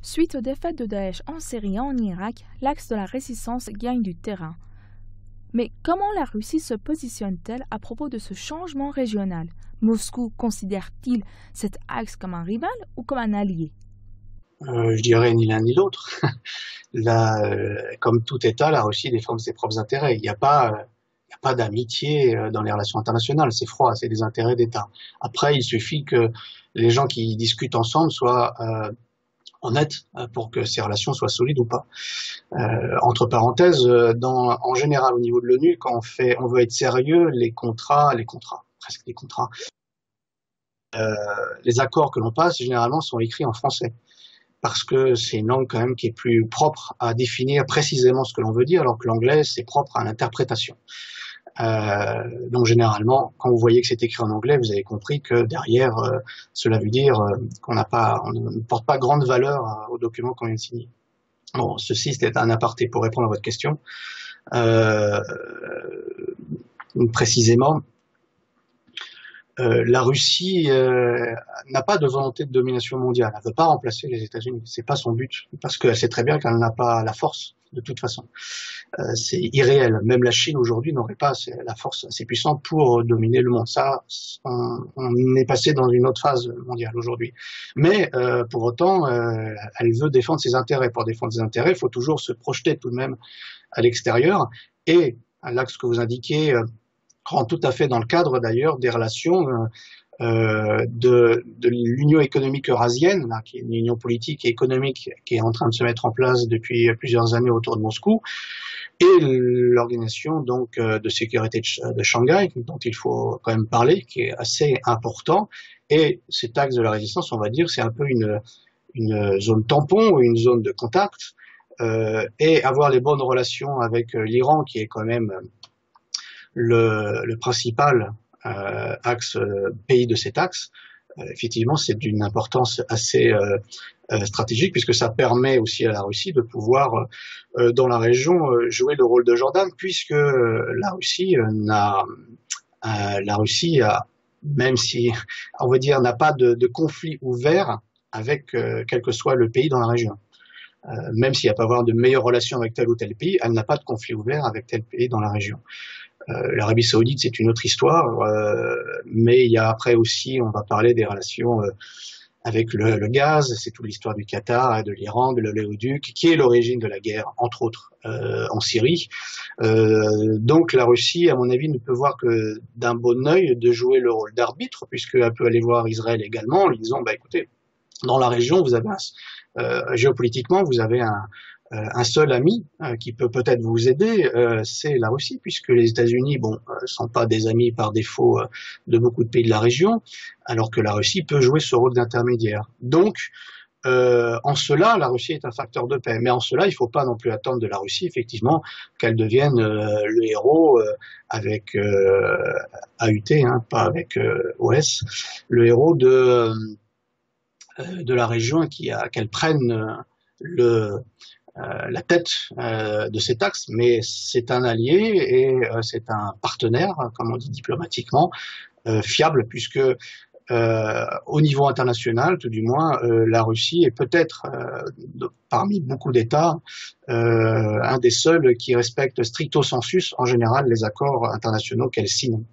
Suite aux défaites de Daesh en Syrie et en Irak, l'axe de la résistance gagne du terrain. Mais comment la Russie se positionne-t-elle à propos de ce changement régional? Moscou considère-t-il cet axe comme un rival ou comme un allié? Je dirais ni l'un ni l'autre. Comme tout État, la Russie défend ses propres intérêts. Il y a pas d'amitié dans les relations internationales. C'est froid, c'est des intérêts d'État. Après, il suffit que les gens qui discutent ensemble soient honnêtes pour que ces relations soient solides ou pas. Entre parenthèses, en général au niveau de l'ONU, quand on veut être sérieux, presque les contrats, les accords que l'on passe généralement sont écrits en français. Parce que c'est une langue quand même qui est plus propre à définir précisément ce que l'on veut dire, alors que l'anglais, c'est propre à l'interprétation. Donc généralement, quand vous voyez que c'est écrit en anglais, vous avez compris que derrière, cela veut dire on ne porte pas grande valeur au document qu'on vient de signer. Bon, ceci, c'était un aparté pour répondre à votre question. Précisément, la Russie n'a pas de volonté de domination mondiale. Elle ne veut pas remplacer les États-Unis. C'est pas son but, parce qu'elle sait très bien qu'elle n'a pas la force de toute façon. C'est irréel. Même la Chine aujourd'hui n'aurait pas la force assez puissante pour dominer le monde. Ça, on est passé dans une autre phase mondiale aujourd'hui. Mais pour autant, elle veut défendre ses intérêts. Pour défendre ses intérêts, il faut toujours se projeter tout de même à l'extérieur. Et l'axe que vous indiquez rentre tout à fait dans le cadre d'ailleurs des relations de l'Union économique eurasienne, là, qui est une union politique et économique qui est en train de se mettre en place depuis plusieurs années autour de Moscou, et l'organisation donc de sécurité de Shanghai, dont il faut quand même parler, qui est assez important. Et cet axe de la résistance, on va dire, c'est un peu une zone tampon ou une zone de contact, et avoir les bonnes relations avec l'Iran, qui est quand même le principal axe pays de cet axe, effectivement, c'est d'une importance assez stratégique, puisque ça permet aussi à la Russie de pouvoir, dans la région, jouer le rôle de Jordan, puisque la Russie même si, on va dire, n'a pas de conflit ouvert avec quel que soit le pays dans la région. Même s'il n'y a pas avoir de meilleures relations avec tel ou tel pays, elle n'a pas de conflit ouvert avec tel pays dans la région. L'Arabie Saoudite, c'est une autre histoire, mais il y a après aussi, on va parler des relations avec le gaz, c'est toute l'histoire du Qatar, de l'Iran, de l'oléoduc, qui est l'origine de la guerre, entre autres, en Syrie. Donc la Russie, à mon avis, ne peut voir que d'un bon œil de jouer le rôle d'arbitre, puisqu'elle peut aller voir Israël également, en lui disant, bah écoutez, dans la région, vous avez géopolitiquement, vous avez un seul ami qui peut peut-être vous aider, c'est la Russie, puisque les États-Unis, sont pas des amis par défaut de beaucoup de pays de la région, alors que la Russie peut jouer ce rôle d'intermédiaire. Donc, en cela, la Russie est un facteur de paix. Mais en cela, il ne faut pas non plus attendre de la Russie, effectivement, qu'elle devienne le héros avec AUT, pas avec OS, le héros de la région, qu'elle prenne la tête de cet axe, mais c'est un allié et c'est un partenaire, comme on dit diplomatiquement, fiable, puisque au niveau international, tout du moins, la Russie est peut-être, parmi beaucoup d'États, un des seuls qui respecte stricto sensus, en général, les accords internationaux qu'elle signe.